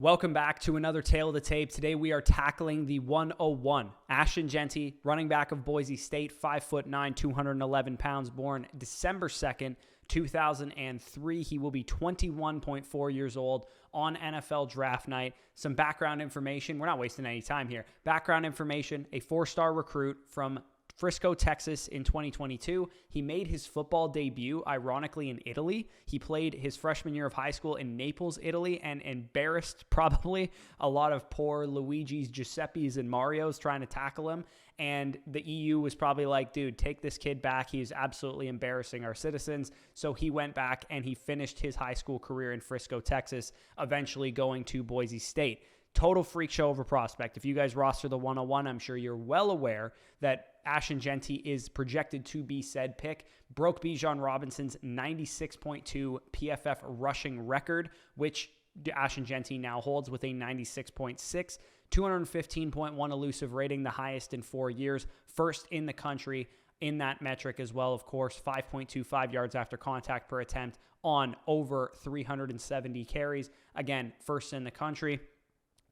Welcome back to another Tale of the Tape. Today we are tackling the 101. Ashton Jeanty, running back of Boise State, 5'9", 211 pounds, born December 2nd, 2003. He will be 21.4 years old on NFL draft night. Some background information. We're not wasting any time here. Background information, a 4-star recruit from Frisco, Texas in 2022. He made his football debut, ironically, in Italy. He played his freshman year of high school in Naples, Italy, and embarrassed probably a lot of poor Luigi's, Giuseppe's, and Mario's trying to tackle him. And the EU was probably like, dude, take this kid back. He's absolutely embarrassing our citizens. So he went back and he finished his high school career in Frisco, Texas, eventually going to Boise State. Total freak show of a prospect. If you guys roster the 101, I'm sure you're well aware that Ashton Jeanty is projected to be said pick. Broke Bijan Robinson's 96.2 PFF rushing record, which Ashton Jeanty now holds with a 96.6, 215.1 elusive rating, the highest in 4 years, first in the country in that metric as well, of course. 5.25 yards after contact per attempt on over 370 carries. Again, first in the country.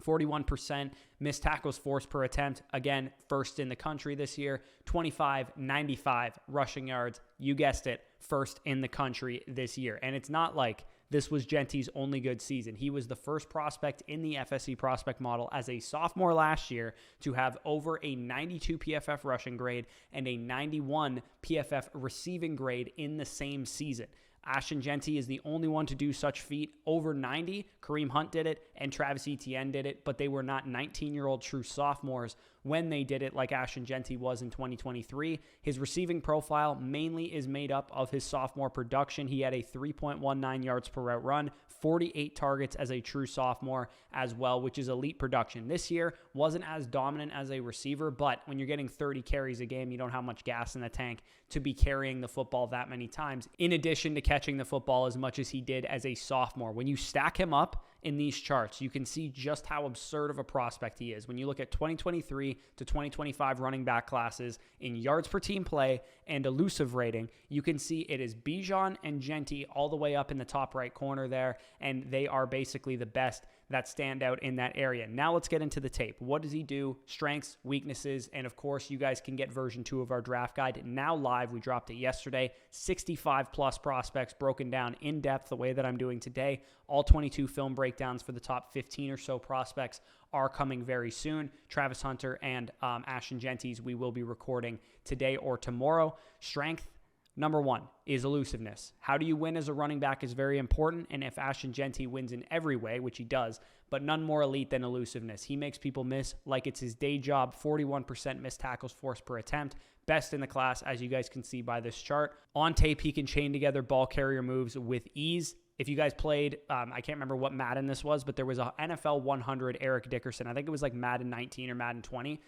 41% missed tackles forced per attempt. Again, first in the country this year. 95 rushing yards. You guessed it, first in the country this year. And it's not like this was Jeanty's only good season. He was the first prospect in the FSC prospect model as a sophomore last year to have over a 92 PFF rushing grade and a 91 PFF receiving grade in the same season. Ashton Jeanty is the only one to do such feat. Over 90, Kareem Hunt did it, and Travis Etienne did it, but they were not 19-year-old true sophomores when they did it like Ashton Jeanty was in 2023. His receiving profile mainly is made up of his sophomore production. He had a 3.19 yards per route run, 48 targets as a true sophomore as well, which is elite production. This year wasn't as dominant as a receiver, but when you're getting 30 carries a game, you don't have much gas in the tank to be carrying the football that many times, in addition to catching the football as much as he did as a sophomore. When you stack him up in these charts, you can see just how absurd of a prospect he is. When you look at 2023 to 2025 running back classes in yards per team play and elusive rating, you can see it is Bijan and Jeanty all the way up in the top right corner there, and they are basically the best that stand out in that area. Now let's get into the tape. What does he do? Strengths, weaknesses, and of course, you guys can get version 2 of our draft guide now live. We dropped it yesterday. 65 plus prospects broken down in depth the way that I'm doing today. All 22 film breakdowns for the top 15 or so prospects are coming very soon. Travis Hunter and Ashton Jeanty's we will be recording today or tomorrow. Strength, number 1 is elusiveness. How do you win as a running back is very important, and if Ashton Jeanty wins in every way, which he does, but none more elite than elusiveness. He makes people miss like it's his day job. 41% missed tackles forced per attempt. Best in the class, as you guys can see by this chart. On tape, he can chain together ball carrier moves with ease. If you guys played, I can't remember what Madden this was, but there was a NFL 100 Eric Dickerson. I think it was like Madden 19 or Madden 20.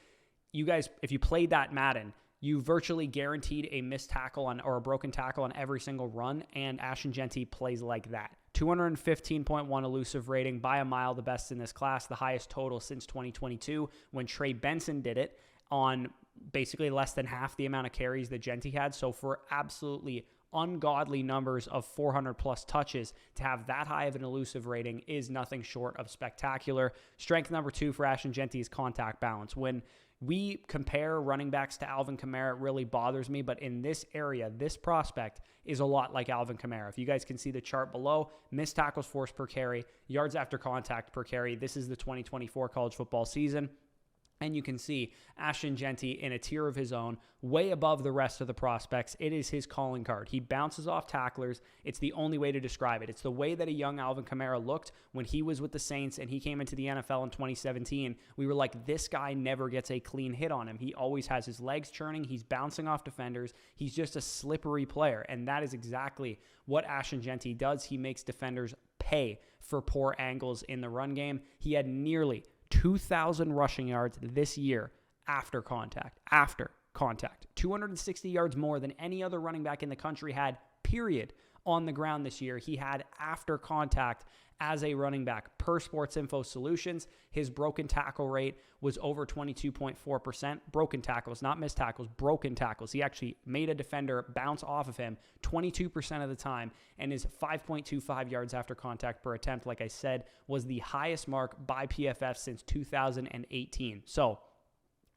You guys, if you played that Madden, you virtually guaranteed a missed tackle on or a broken tackle on every single run, and Ashton Jeanty plays like that. 215.1 elusive rating, by a mile the best in this class, the highest total since 2022 when Trey Benson did it on basically less than half the amount of carries that Jeanty had. So for absolutely ungodly numbers of 400 plus touches, to have that high of an elusive rating is nothing short of spectacular. Strength number 2 for Ashton Jeanty is contact balance. When we compare running backs to Alvin Kamara, it really bothers me, but in this area, this prospect is a lot like Alvin Kamara. If you guys can see the chart below, missed tackles forced per carry, yards after contact per carry, this is the 2024 college football season. And you can see Ashton Jeanty in a tier of his own, way above the rest of the prospects. It is his calling card. He bounces off tacklers. It's the only way to describe it. It's the way that a young Alvin Kamara looked when he was with the Saints and he came into the NFL in 2017. We were like, this guy never gets a clean hit on him. He always has his legs churning. He's bouncing off defenders. He's just a slippery player. And that is exactly what Ashton Jeanty does. He makes defenders pay for poor angles in the run game. He had nearly 2,000 rushing yards this year after contact. 260 yards more than any other running back in the country had, period, on the ground this year he had after contact as a running back. Per Sports Info Solutions, his broken tackle rate was over 22.4%. Broken tackles, not missed tackles, broken tackles. He actually made a defender bounce off of him 22% of the time, and his 5.25 yards after contact per attempt, like I said, was the highest mark by PFF since 2018. So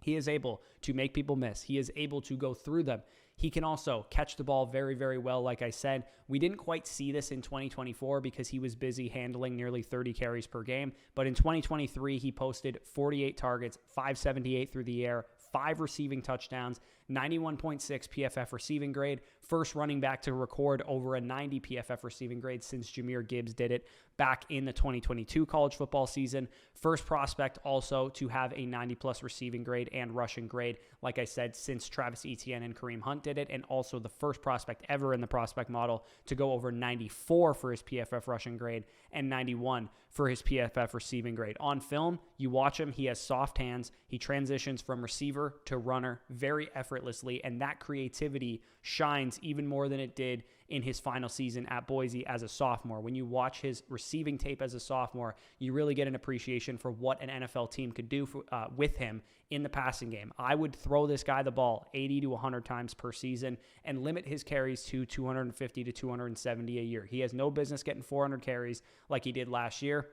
he is able to make people miss. He is able to go through them. He can also catch the ball very, very well. Like I said, we didn't quite see this in 2024 because he was busy handling nearly 30 carries per game. But in 2023, he posted 48 targets, 578 through the air, 5 receiving touchdowns, 91.6 PFF receiving grade, first running back to record over a 90 PFF receiving grade since Jahmyr Gibbs did it back in the 2022 college football season. First prospect also to have a 90-plus receiving grade and rushing grade, like I said, since Travis Etienne and Kareem Hunt did it, and also the first prospect ever in the prospect model to go over 94 for his PFF rushing grade and 91 for his PFF receiving grade. On film, you watch him, he has soft hands. He transitions from receiver to runner very effortlessly, and that creativity shines even more than it did in his final season at Boise as a sophomore. When you watch his receiving tape as a sophomore, you really get an appreciation for what an NFL team could do with him in the passing game. I would throw this guy the ball 80 to 100 times per season and limit his carries to 250 to 270 a year. He has no business getting 400 carries like he did last year.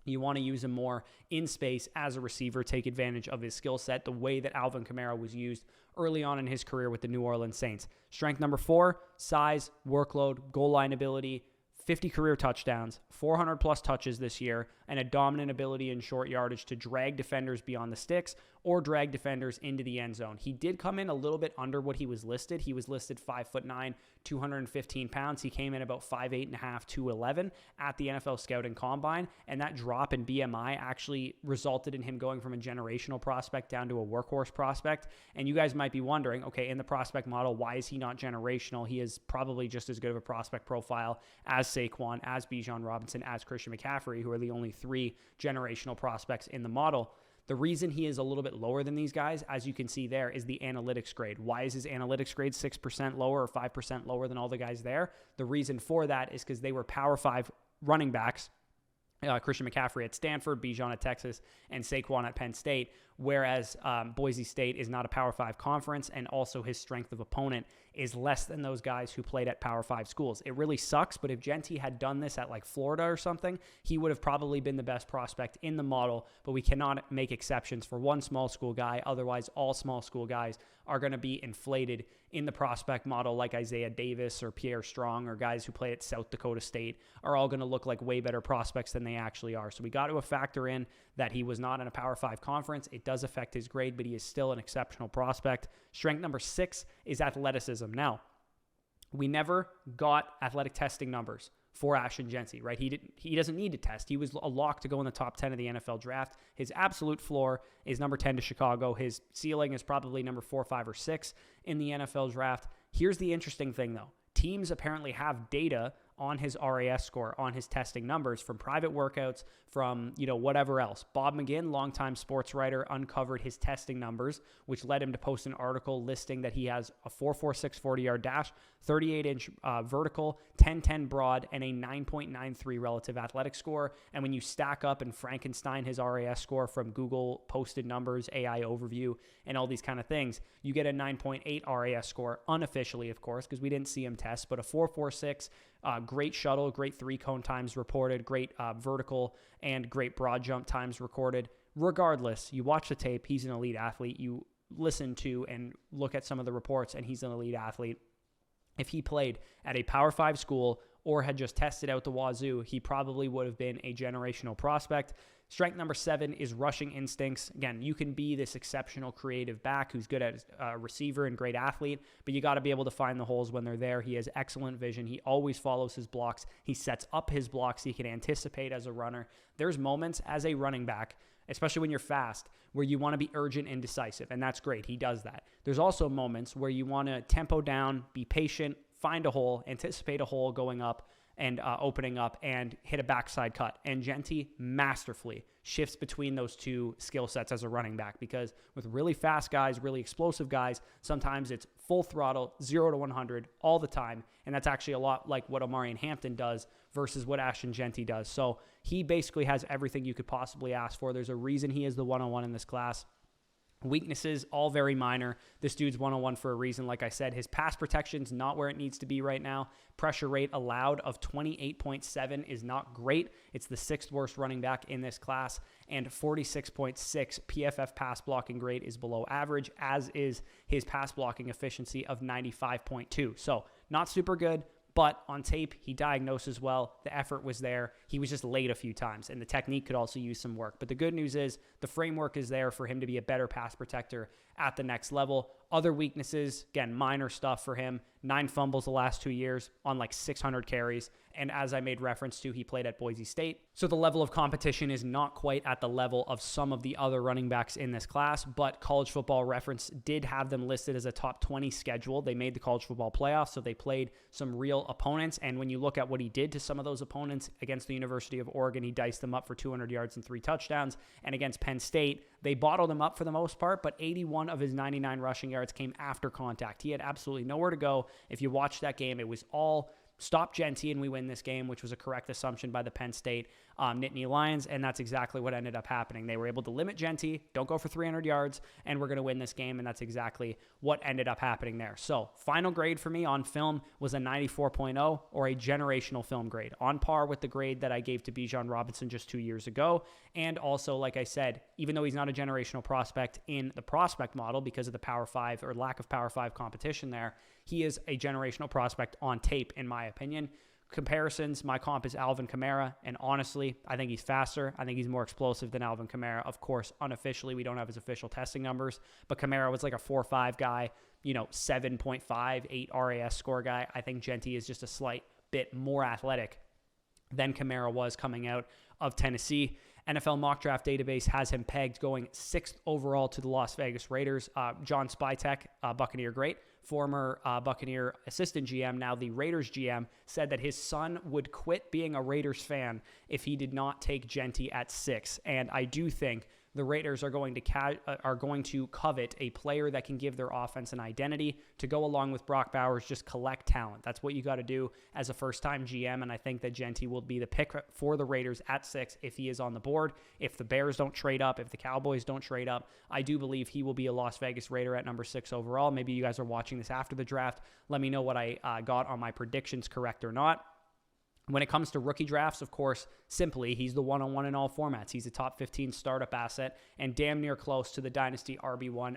You want to use him more in space as a receiver, take advantage of his skill set, the way that Alvin Kamara was used early on in his career with the New Orleans Saints. Strength number 4, size, workload, goal line ability, 50 career touchdowns, 400 plus touches this year, and a dominant ability in short yardage to drag defenders beyond the sticks or drag defenders into the end zone. He did come in a little bit under what he was listed. He was listed 5'9", 215 pounds. He came in about 5'8.5", 211 at the NFL Scouting Combine, and that drop in BMI actually resulted in him going from a generational prospect down to a workhorse prospect. And you guys might be wondering, okay, in the prospect model, why is he not generational? He is probably just as good of a prospect profile as Saquon, as Bijan Robinson, as Christian McCaffrey, who are the only 3 generational prospects in the model. The reason he is a little bit lower than these guys, as you can see there, is the analytics grade. Why is his analytics grade 6% lower or 5% lower than all the guys there? The reason for that is because they were Power 5 running backs, Christian McCaffrey at Stanford, Bijan at Texas, and Saquon at Penn State, whereas Boise State is not a Power 5 conference, and also his strength of opponent is less than those guys who played at Power 5 schools. It really sucks, but if Jeanty had done this at like Florida or something, he would have probably been the best prospect in the model, but we cannot make exceptions for one small school guy. Otherwise, all small school guys are going to be inflated in the prospect model, like Isaiah Davis or Pierre Strong or guys who play at South Dakota State are all going to look like way better prospects than they actually are. So we got to factor in that he was not in a Power 5 conference. It does affect his grade, but he is still an exceptional prospect. Strength number 6 is athleticism. Now, we never got athletic testing numbers for Ashton Jeanty, right? He doesn't need to test. He was a lock to go in the top 10 of the NFL draft. His absolute floor is number 10 to Chicago. His ceiling is probably number 4, 5, or 6 in the NFL draft. Here's the interesting thing, though. Teams apparently have data on his RAS score, on his testing numbers from private workouts, from, whatever else. Bob McGinn, longtime sports writer, uncovered his testing numbers, which led him to post an article listing that he has a 4.46 40-yard dash, 38-inch vertical, 10.10 broad, and a 9.93 relative athletic score. And when you stack up and Frankenstein his RAS score from Google posted numbers, AI overview, and all these kind of things, you get a 9.8 RAS score, unofficially, of course, because we didn't see him test, but a 4.46, great shuttle, great 3-cone times reported, great vertical and great broad jump times recorded. Regardless, you watch the tape, he's an elite athlete. You listen to and look at some of the reports, and he's an elite athlete. If he played at a Power 5 school or had just tested out the wazoo, he probably would have been a generational prospect. Strength number 7 is rushing instincts. Again, you can be this exceptional creative back who's good at a receiver and great athlete, but you got to be able to find the holes when they're there. He has excellent vision. He always follows his blocks. He sets up his blocks. He can anticipate as a runner. There's moments as a running back, especially when you're fast, where you want to be urgent and decisive, and that's great. He does that. There's also moments where you want to tempo down, be patient, find a hole, anticipate a hole going up, and opening up and hit a backside cut. And Jeanty masterfully shifts between those two skill sets as a running back, because with really fast guys, really explosive guys, sometimes it's full throttle, 0 to 100 all the time. And that's actually a lot like what Omarion Hampton does versus what Ashton Jeanty does. So he basically has everything you could possibly ask for. There's a reason he is the 101 in this class. Weaknesses, all very minor. This dude's 101 for a reason. Like I said, his pass protection's not where it needs to be right now. Pressure rate allowed of 28.7 is not great. It's the 6th worst running back in this class, and 46.6 PFF pass blocking grade is below average, as is his pass blocking efficiency of 95.2. So not super good, but on tape, he diagnoses well. The effort was there. He was just late a few times, and the technique could also use some work. But the good news is the framework is there for him to be a better pass protector at the next level. Other weaknesses, again, minor stuff for him. 9 fumbles the last 2 years on like 600 carries. And as I made reference to, he played at Boise State. So the level of competition is not quite at the level of some of the other running backs in this class, but College Football Reference did have them listed as a top 20 schedule. They made the college football playoffs, so they played some real opponents. And when you look at what he did to some of those opponents against the University of Oregon, he diced them up for 200 yards and 3 touchdowns. And against Penn State, they bottled him up for the most part, but 81 of his 99 rushing yards came after contact. He had absolutely nowhere to go. If you watch that game, it was all stop Jeanty and we win this game, which was a correct assumption by the Penn State Nittany Lions, and that's exactly what ended up happening. They were able to limit Jeanty, don't go for 300 yards, and we're going to win this game, and that's exactly what ended up happening there. So final grade for me on film was a 94.0, or a generational film grade, on par with the grade that I gave to Bijan Robinson just 2 years ago. And also, like I said, even though he's not a generational prospect in the prospect model because of the Power 5 or lack of Power 5 competition there, he is a generational prospect on tape, in my opinion. Comparisons, my comp is Alvin Kamara, and honestly, I think he's faster. I think he's more explosive than Alvin Kamara. Of course, unofficially, we don't have his official testing numbers, but Kamara was like a 4.5 guy, 7.5, 8 RAS score guy. I think Jeanty is just a slight bit more athletic than Kamara was coming out of Tennessee. NFL mock draft database has him pegged going 6th overall to the Las Vegas Raiders. John Spytek, Buccaneer great, former Buccaneer assistant GM, now the Raiders GM, said that his son would quit being a Raiders fan if he did not take Jeanty at 6. And I do think the Raiders are going to covet a player that can give their offense an identity to go along with Brock Bowers. Just collect talent. That's what you got to do as a first-time GM, and I think that Jeanty will be the pick for the Raiders at 6 if he is on the board. If the Bears don't trade up, if the Cowboys don't trade up, I do believe he will be a Las Vegas Raider at number 6 overall. Maybe you guys are watching this after the draft. Let me know what I got on my predictions correct or not. When it comes to rookie drafts, of course, simply, he's the 101 in all formats. He's a top 15 startup asset and damn near close to the Dynasty RB1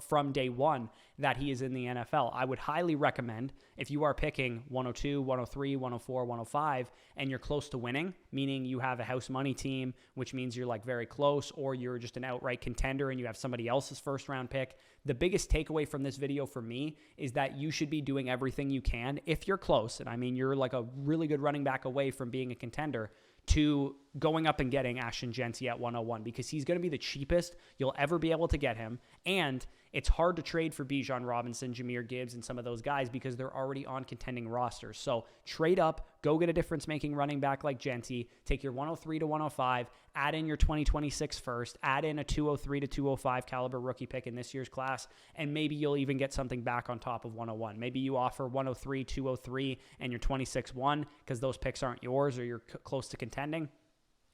from day one that he is in the NFL. I would highly recommend, if you are picking 102, 103, 104, 105, and you're close to winning, meaning you have a house money team, which means you're like very close, or you're just an outright contender and you have somebody else's first round pick. The biggest takeaway from this video for me is that you should be doing everything you can if you're close, and I mean you're like a really good running back away from being a contender, to going up and getting Ashton Jeanty at 101, because he's going to be the cheapest you'll ever be able to get him, and it's hard to trade for Bijan Robinson, Jahmyr Gibbs, and some of those guys because they're already on contending rosters. So trade up, go get a difference-making running back like Jeanty, take your 103 to 105, add in your 2026 first, add in a 203 to 205 caliber rookie pick in this year's class, and maybe you'll even get something back on top of 101. Maybe you offer 103, 203, and your 26-1 because those picks aren't yours or you're close to contending,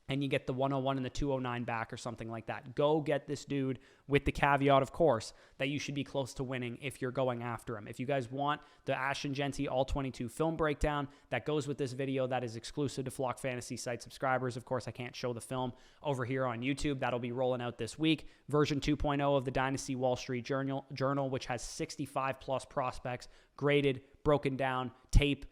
and you get the 101 and the 209 back or something like that. Go get this dude, with the caveat, of course, that you should be close to winning if you're going after him. If you guys want the Ashton Jeanty All-22 film breakdown that goes with this video, that is exclusive to Flock Fantasy site subscribers. Of course, I can't show the film over here on YouTube. That'll be rolling out this week. Version 2.0 of the Dynasty Wall Street Journal, which has 65-plus prospects, graded, broken down, tape,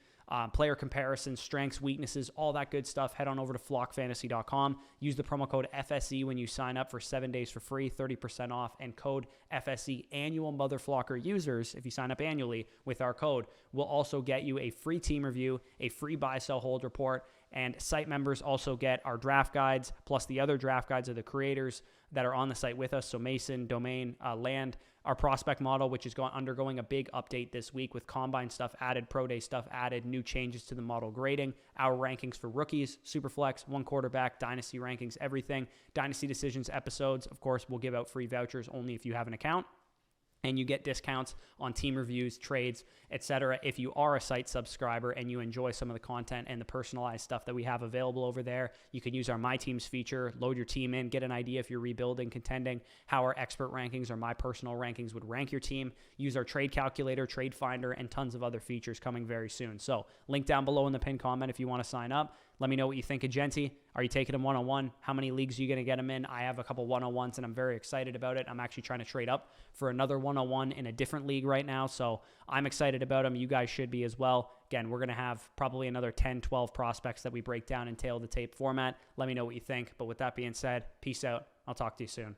player comparisons, strengths, weaknesses, all that good stuff. Head on over to flockfantasy.com. Use the promo code FSE when you sign up for 7 days for free, 30% off, and code FSE. Annual Motherflocker users, if you sign up annually with our code, will also get you a free team review, a free buy, sell, hold report, And site members also get our draft guides, plus the other draft guides of the creators that are on the site with us. So Mason, Domain, Land, our prospect model, which is undergoing a big update this week with combine stuff added, pro day stuff added, new changes to the model grading, our rankings for rookies, Superflex, one quarterback, Dynasty rankings, everything. Dynasty Decisions episodes, of course, we'll give out free vouchers only if you have an account. And you get discounts on team reviews, trades, etc. if you are a site subscriber and you enjoy some of the content and the personalized stuff that we have available over there. You can use our My Teams feature, load your team in, get an idea if you're rebuilding, contending, how our expert rankings or my personal rankings would rank your team. Use our trade calculator, trade finder, and tons of other features coming very soon. So link down below in the pinned comment if you want to sign up. Let me know what you think of Jeanty. Are you taking him one-on-one? How many leagues are you going to get him in? I have a couple one-on-ones, and I'm very excited about it. I'm actually trying to trade up for another one-on-one in a different league right now, so I'm excited about him. You guys should be as well. Again, we're going to have probably another 10, 12 prospects that we break down in tail-to-tape format. Let me know what you think. But with that being said, peace out. I'll talk to you soon.